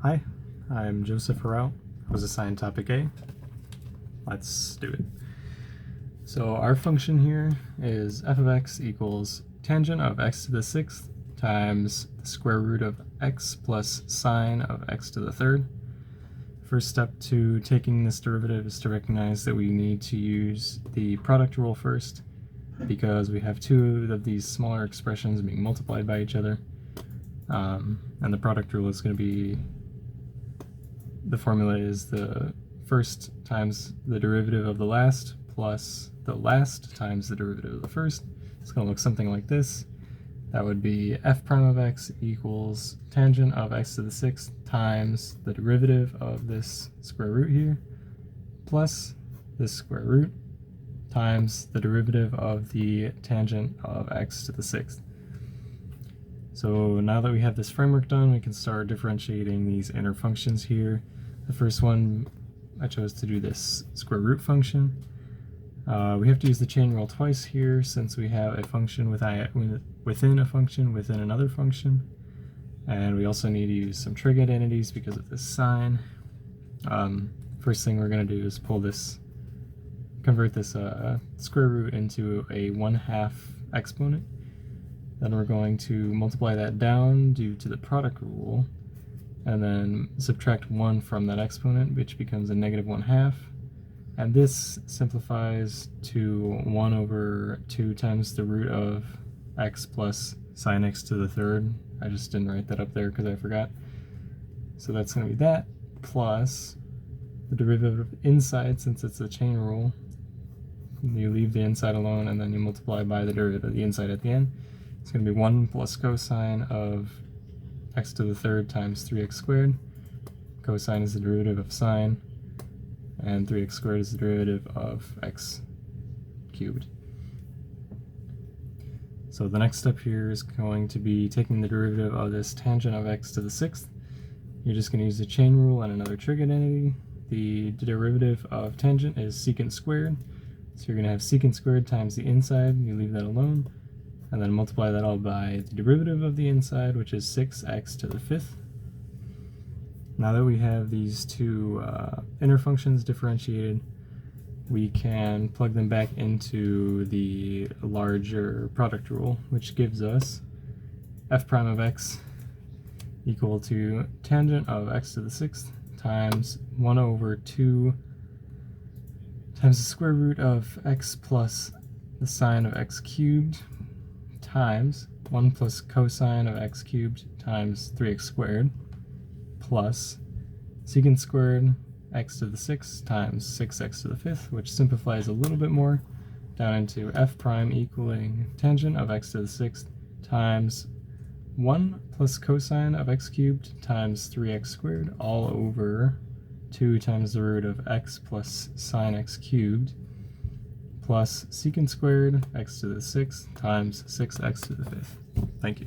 Hi, I'm Joseph Harrell. I was assigned topic A. Let's do it. So our function here is f of x equals tangent of x to the sixth times the square root of x plus sine of x to the third. First step to taking this derivative is to recognize that we need to use the product rule first, because we have two of these smaller expressions being multiplied by each other. And the product rule is going to be, the formula is the first times the derivative of the last plus the last times the derivative of the first. It's going to look something like this. That would be f prime of x equals tangent of x to the sixth times the derivative of this square root here plus this square root times the derivative of the tangent of x to the sixth. So now that we have this framework done, we can start differentiating these inner functions here. The first one, I chose to do this square root function. We have to use the chain rule twice here, since we have a function within a function within another function. And we also need to use some trig identities because of this sign. First thing we're going to do is convert this square root into a 1/2 exponent. Then we're going to multiply that down due to the product rule, and then subtract 1 from that exponent, which becomes a -1/2. And this simplifies to 1/2 times the root of x plus sine x to the third. I just didn't write that up there because I forgot. So that's going to be that, plus the derivative inside, since it's a chain rule. You leave the inside alone, and then you multiply by the derivative of the inside at the end. It's going to be 1 plus cosine of x to the third times 3x squared. Cosine is the derivative of sine, and 3x squared is the derivative of x cubed. So the next step here is going to be taking the derivative of this tangent of x to the sixth. You're just going to use the chain rule and another trig identity. The derivative of tangent is secant squared, so you're going to have secant squared times the inside, you leave that alone, and then multiply that all by the derivative of the inside, which is 6x to the fifth. Now that we have these two inner functions differentiated, we can plug them back into the larger product rule, which gives us f prime of x equal to tangent of x to the sixth times 1/2 times the square root of x plus the sine of x cubed times 1 plus cosine of x cubed times 3x squared plus secant squared x to the sixth times 6x to the fifth, which simplifies a little bit more down into f prime equaling tangent of x to the sixth times 1 plus cosine of x cubed times 3x squared all over 2 times the root of x plus sine x cubed plus secant squared x to the sixth times 6x to the fifth. Thank you.